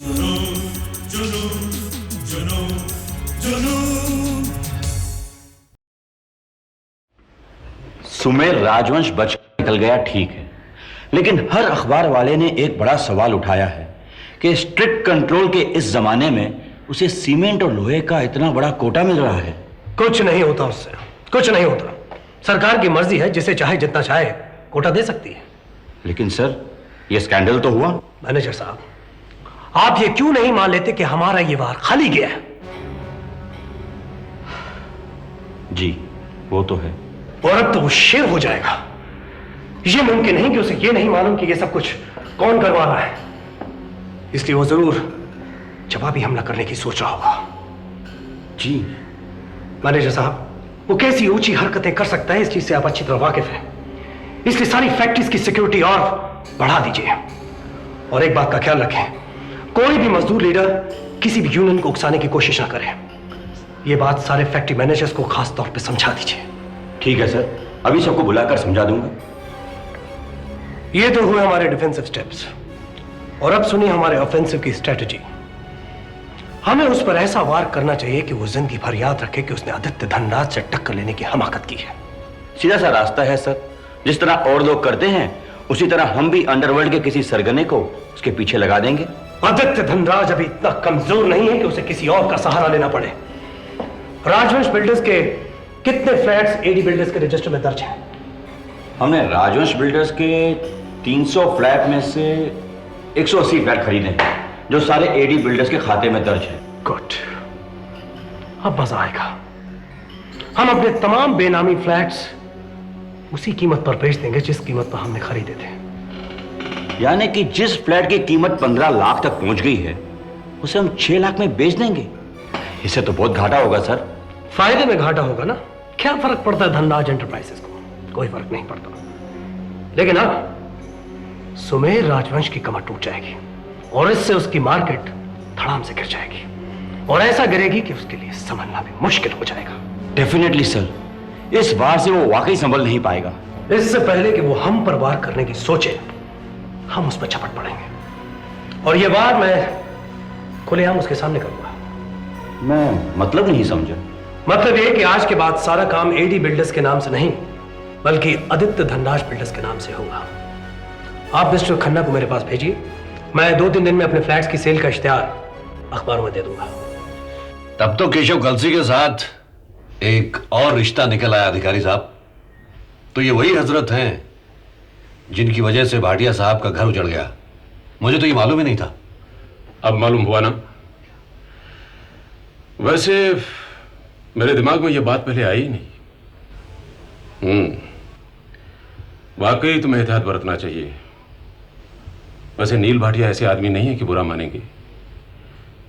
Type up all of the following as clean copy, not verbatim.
सुमेर राजवंश बच निकल गया, ठीक है, लेकिन हर अखबार वाले ने एक बड़ा सवाल उठाया है कि स्ट्रिक्ट कंट्रोल के इस जमाने में उसे सीमेंट और लोहे का इतना बड़ा कोटा मिल रहा है। कुछ नहीं होता उससे, कुछ नहीं होता। सरकार की मर्जी है, जिसे चाहे जितना चाहे कोटा दे सकती है। लेकिन सर, यह स्कैंडल तो हुआ। मैनेजर साहब, आप ये क्यों नहीं मान लेते कि हमारा ये वार खाली गया है? जी वो तो है। और अब तो वो शेर हो जाएगा। ये मुमकिन नहीं कि उसे ये नहीं मालूम कि ये सब कुछ कौन करवा रहा है। इसलिए वो जरूर जवाबी हमला करने की सोच रहा होगा। जी मैनेजर साहब, वो कैसी ऊंची हरकतें कर सकता है, इस चीज से आप अच्छी तरह वाकिफ हैं। इसलिए सारी फैक्ट्रीज की सिक्योरिटी और बढ़ा दीजिए। और एक बात का ख्याल रखें, कोई भी मजदूर लीडर किसी भी यूनियन को उकसाने की कोशिश ना करे। ये बात सारे फैक्ट्री मैनेजर्स को खास तौर पे समझा दीजिए। ठीक है सर, अभी सबको बुलाकर समझा दूंगा। ये तो हुए हमारे डिफेंसिव स्टेप्स, और अब सुनिए हमारे ऑफेंसिव की स्ट्रेटजी। हमें उस पर ऐसा वार करना चाहिए कि वो जिंदगी भर याद रखे कि उसने आदित्य धनराज से टक्कर लेने की हमाकत की है। सीधा सा रास्ता है सर, जिस तरह और लोग करते हैं उसी तरह हम भी अंडरवर्ल्ड के किसी सरगने को उसके पीछे लगा देंगे। आदित्य धनराज अभी इतना कमजोर नहीं है कि उसे किसी और का सहारा लेना पड़े। राजवंश बिल्डर्स के कितने फ्लैट्स एडी बिल्डर्स के रजिस्टर में दर्ज हैं? हमने राजवंश बिल्डर्स के 300 फ्लैट में से 180 फ्लैट खरीदे हैं, जो सारे एडी बिल्डर्स के खाते में दर्ज है। गुड, अब मजा आएगा। हम अपने तमाम बेनामी फ्लैट्स उसी कीमत पर बेच देंगे जिस कीमत पर हमने खरीदे थे। यानी कि जिस फ्लैट की कीमत 15 लाख तक पहुंच गई है उसे हम 6 लाख में बेच देंगे। इससे तो बहुत घाटा होगा सर। फायदे में घाटा होगा ना, क्या फर्क पड़ता है धनराज एंटरप्राइजेस को? कोई फर्क नहीं पड़ता। लेकिन अब सुमेर राजवंश की कमर टूट जाएगी और इससे उसकी मार्केट धड़ाम से गिर जाएगी, और ऐसा गिरेगी कि उसके लिए संभलना भी मुश्किल हो जाएगा। डेफिनेटली सर, इस बार से वो वाकई संभल नहीं पाएगा। इससे पहले कि वो हम पर वार करने की सोचे, हम उस पर झपट पड़ेंगे, और ये वार मैं खुलेआम उसके सामने करूंगा। मैं मतलब नहीं समझा। मतलब ये कि आज के बाद सारा काम एडी बिल्डर्स के नाम से नहीं, बल्कि आदित्य धनराज बिल्डर्स के नाम से होगा। आप मिस्टर खन्ना को मेरे पास भेजिए, मैं 2-3 दिन में अपने फ्लैट्स की सेल का इश्तिहार अखबारों में दे दूंगा। तब तो केशव कलसी के साथ एक और रिश्ता निकल आया अधिकारी साहब। तो ये वही हजरत हैं जिनकी वजह से भाटिया साहब का घर उजड़ गया। मुझे तो ये मालूम ही नहीं था। अब मालूम हुआ ना। वैसे मेरे दिमाग में यह बात पहले आई ही नहीं। वाकई तुम्हें एहतियात बरतना चाहिए। वैसे नील भाटिया ऐसे आदमी नहीं है कि बुरा मानेंगे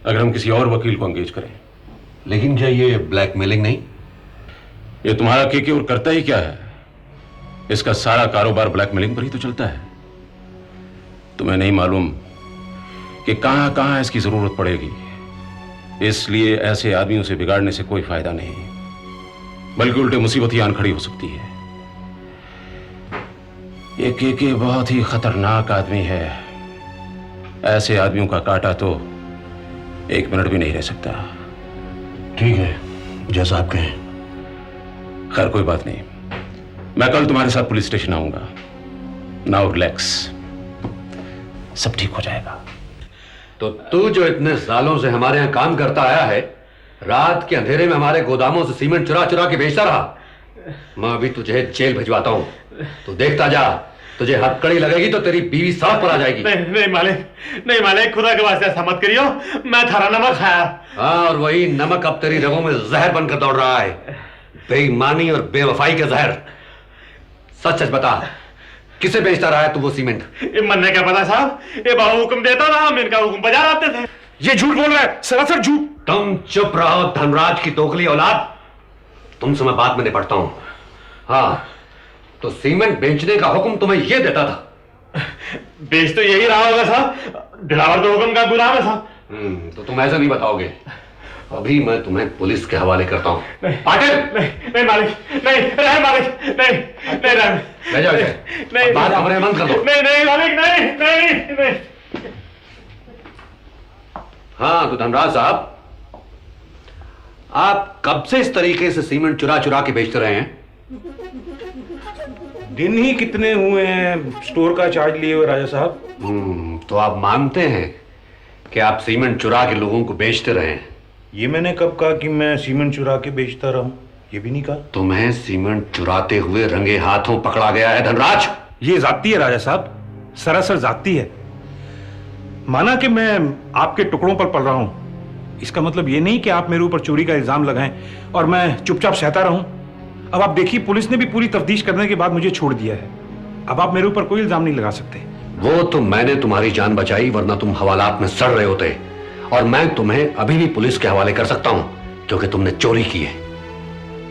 अगर हम किसी और वकील को एंगेज करें। लेकिन क्या ये ब्लैकमेलिंग नहीं? ये तुम्हारा के और करता ही क्या है? इसका सारा कारोबार ब्लैकमेलिंग पर ही तो चलता है। तुम्हें नहीं मालूम कि कहां कहां इसकी जरूरत पड़ेगी। इसलिए ऐसे आदमियों से बिगाड़ने से कोई फायदा नहीं, बल्कि उल्टे मुसीबत ही आन खड़ी हो सकती है। ये के बहुत ही खतरनाक आदमी है। ऐसे आदमियों का काटा तो 1 मिनट भी नहीं रह सकता। ठीक है, जैसा आप कहें। खैर कोई बात नहीं, मैं कल तुम्हारे साथ पुलिस स्टेशन आऊंगा। नाउ रिलैक्स, सब ठीक हो जाएगा। तो तू जो इतने सालों से हमारे यहाँ काम करता आया है, रात के अंधेरे में हमारे गोदामों से सीमेंट चुरा चुरा के बेचता रहा। मैं अभी तुझे जेल भिजवाता हूँ, तू देखता जा। तुझे हथकड़ी लगेगी तो तेरी बीवी सड़क पर आ जाएगी। नहीं मालिक, खुदा के वास्ते ऐसा मत करियो। मैं थारा नमक खाया। हाँ, और वही नमक अब तेरी रगों में जहर बनकर दौड़ रहा है। बेईमानी और बेवफाई का जहर। सच सच बता, किसे बेचता रहा है तू वो सीमेंट? ये मन ने क्या पता साहब, ये बाबू हुक्म देता था, हम इनका हुक्म बजा लाते थे। ये झूठ बोल रहा है, सरासर झूठ। तुम चुप रहो धनराज की तोकली औलाद। तुमसे मैं बाद में निपटता हूं। हाँ, तो सीमेंट बेचने का हुक्म तुम्हें यह देता था? बेच तो यही रहा होगा साहब, दिलावर तो हुक्म का गुलाम है साहब। तो तुम ऐसा नहीं बताओगे। अभी मैं तुम्हें पुलिस के हवाले करता हूं। पाटिल! नहीं मालिक, नहीं रहे मालिक, नहीं रहे। ले जाओ इसे। नहीं, बात अपने मन कर दो। नहीं मालिक, नहीं। हाँ, तो धनराज साहब, आप कब से इस तरीके से सीमेंट चुरा चुरा के बेचते रहे हैं? दिन ही कितने हुए हैं स्टोर का चार्ज लिए हुए राजा साहब। तो आप मानते हैं कि आप सीमेंट चुरा के लोगों को बेचते रहे हैं? ये मैंने कब कहा कि मैं सीमेंट चुरा के बेचता रहूं? ये भी नहीं कहा। तुम्हें सीमेंट चुराते हुए रंगे हाथों पकड़ा गया है धनराज। ये जाती है राजा साहब, सरासर जाती है। माना कि मैं आपके टुकड़ों पर पल रहा हूं, इसका मतलब ये नहीं कि आप मेरे ऊपर चोरी का इल्जाम लगाएं और मैं चुपचाप सहता रहूं। अब आप देखिए, पुलिस ने भी पूरी तफ्तीश करने के बाद मुझे छोड़ दिया है। अब आप मेरे ऊपर कोई इल्जाम नहीं लगा सकते। वो तो मैंने तुम्हारी जान बचाई, वरना तुम हवालात में सड़ रहे होते। और मैं तुम्हें अभी भी पुलिस के हवाले कर सकता हूं, क्योंकि तुमने चोरी की है।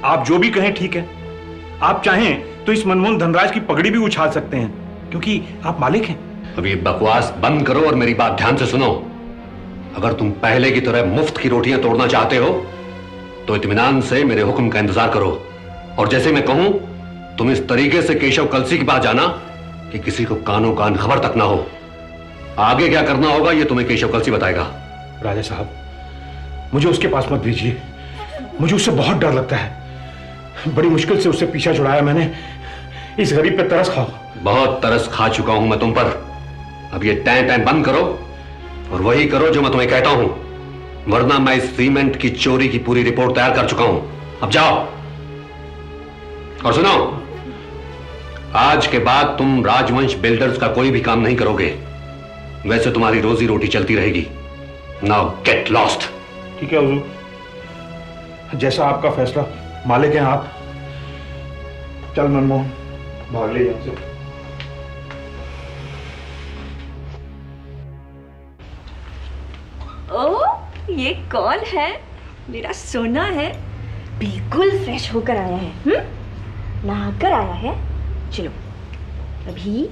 आप जो भी कहें ठीक है। आप चाहें तो इस मनमोहन धनराज की पगड़ी भी उछाल सकते हैं, क्योंकि आप मालिक हैं। अब ये बकवास बंद करो और मेरी बात ध्यान से सुनो। अगर तुम पहले की तरह मुफ्त की रोटियां तोड़ना चाहते हो तो इत्मीनान से मेरे हुक्म का इंतजार करो, और जैसे मैं कहूं तुम इस तरीके से केशव कलसी के पास जाना कि किसी को कानों कान खबर तक ना हो। आगे क्या करना होगा ये तुम्हें केशव कलसी बताएगा। राजा साहब, मुझे उसके पास मत भेजिए। मुझे उससे बहुत डर लगता है। बड़ी मुश्किल से उससे पीछा छुड़ाया मैंने। इस गरीब पे तरस खाओ। बहुत तरस खा चुका हूं मैं तुम पर। अब ये टैं टैं बंद करो और वही करो जो मैं तुम्हें कहता हूं, वरना मैं इस सीमेंट की चोरी की पूरी रिपोर्ट तैयार कर चुका हूं। अब जाओ। और सुनो, आज के बाद तुम राजवंश बिल्डर्स का कोई भी काम नहीं करोगे। वैसे तुम्हारी रोजी रोटी चलती रहेगी। Now get lost. ठीक है हुजूर, जैसा आपका फैसला। मालिक हैं आप। चल मनमोहन, भाग ले यहाँ से। ओ, ये कौन है? मेरा सोना है, बिल्कुल फ्रेश होकर आया है। नहाकर आया है। चलो अभी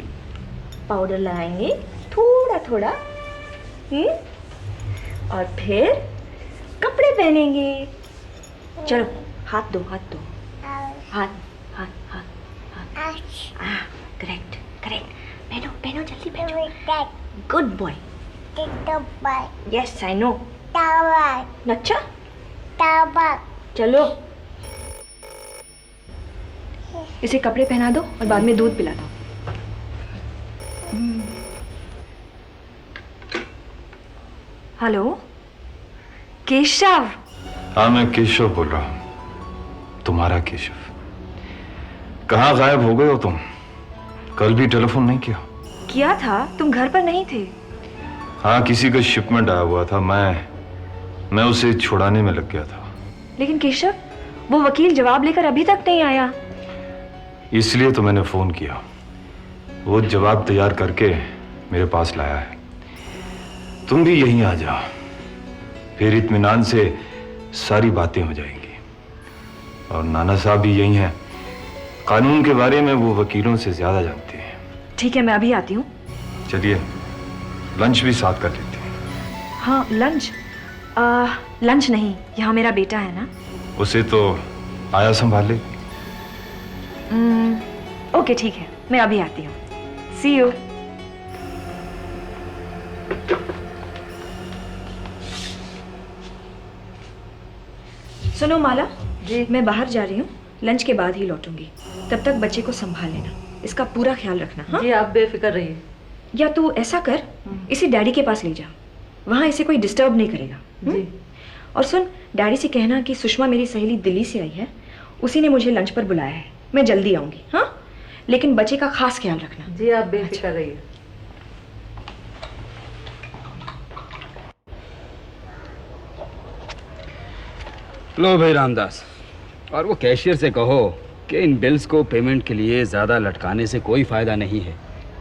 पाउडर लगाएंगे थोड़ा थोड़ा, और फिर कपड़े पहनेंगे। चलो हाथ दो, हाथ दो, हाथ हाथ हाथ हाथ। Correct correct. पहनो पहनो, जल्दी पहनो। Good boy. Yes I know. अच्छा चलो, इसे कपड़े पहना दो और बाद में दूध पिला दो। हेलो केशव। हाँ, मैं केशव बोल रहा हूँ, तुम्हारा केशव। कहाँ गायब हो गए हो तुम? कल भी टेलीफोन नहीं किया। किया था, तुम घर पर नहीं थे। हाँ, किसी का शिपमेंट आया हुआ था, मैं उसे छुड़ाने में लग गया था। लेकिन केशव, वो वकील जवाब लेकर अभी तक नहीं आया। इसलिए तो मैंने फोन किया। वो जवाब तैयार करके मेरे पास लाया है। तुम भी यहीं आ जाओ, फिर इत्मीनान से सारी बातें हो जाएंगी। और नाना साहब भी यही हैं। कानून के बारे में वो वकीलों से ज्यादा जानते हैं। ठीक है, मैं अभी आती हूँ। चलिए, लंच भी साथ कर लेते हैं। हाँ लंच? लंच नहीं, यहाँ मेरा बेटा है ना। उसे तो आया संभाल ले। ओके ठीक है, मैं अभी आती हूँ। सी यू। सुनो माला जी, मैं बाहर जा रही हूँ, लंच के बाद ही लौटूंगी। तब तक बच्चे को संभाल लेना, इसका पूरा ख्याल रखना। हाँ? जी आप बेफिक्र रहिए। या तू ऐसा कर, इसे डैडी के पास ले जा, वहाँ इसे कोई डिस्टर्ब नहीं करेगा। जी। और सुन, डैडी से कहना कि सुषमा मेरी सहेली दिल्ली से आई है, उसी ने मुझे लंच पर बुलाया है। मैं जल्दी आऊँगी। हाँ, लेकिन बच्चे का खास ख्याल रखना। जी आप बेफिक्र रहिए। लो भाई रामदास, और वो कैशियर से कहो कि इन बिल्स को पेमेंट के लिए ज़्यादा लटकाने से कोई फ़ायदा नहीं है।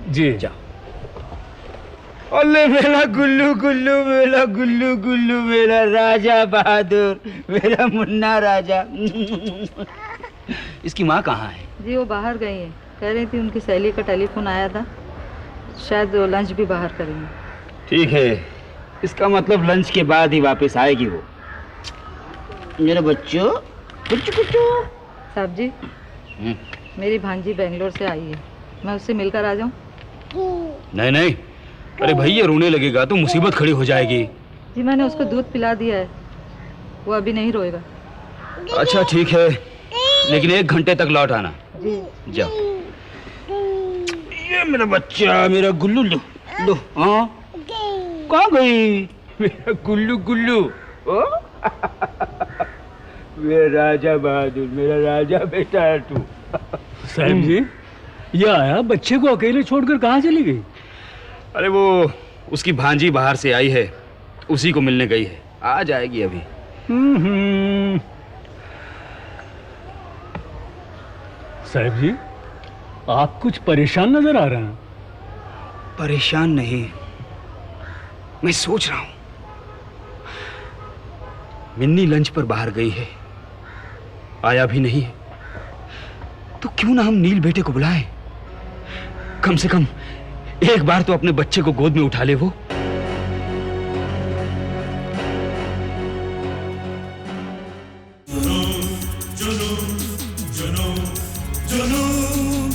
जी जाओ। अल्ले मेरा गुल्लू गुल्लू, मेरा गुल्लू गुल्लू, मेरा राजा बहादुर, मेरा मुन्ना राजा। इसकी माँ कहाँ है? जी वो बाहर गई है, कह रही थी उनकी सहेली का टेलीफोन आया था, शायद वो लंच भी बाहर करेंगे। ठीक है, इसका मतलब लंच के बाद ही वापस आएगी वो। मेरे बच्चों, कुछ साहब जी, मेरी भांजी बेंगलोर से आई है, मैं उससे मिलकर आ जाऊं? नहीं नहीं, अरे भाई ये रोने लगेगा तो मुसीबत खड़ी हो जाएगी। जी मैंने उसको दूध पिला दिया है, वो अभी नहीं रोएगा। अच्छा ठीक है, लेकिन 1 घंटे तक लौट आना। जाओ। ये मेरा बच्चा, मेरा गुल्लू, लो लो। हाँ कहाँ गई मेरा गुल्लू गुल्लू? मेरा राजा बहादुर, मेरा राजा बेटा है तू। साहब जी, ये आया बच्चे को अकेले छोड़कर कहाँ चली गई? अरे वो उसकी भांजी बाहर से आई है, उसी को मिलने गई है, आ जाएगी अभी। साहब जी, आप कुछ परेशान नजर आ रहे हैं। परेशान नहीं, मैं सोच रहा हूं मिन्नी लंच पर बाहर गई है, आया भी नहीं है, तो क्यों ना हम नील बेटे को बुलाएं? कम से कम एक बार तो अपने बच्चे को गोद में उठा ले वो। जुनून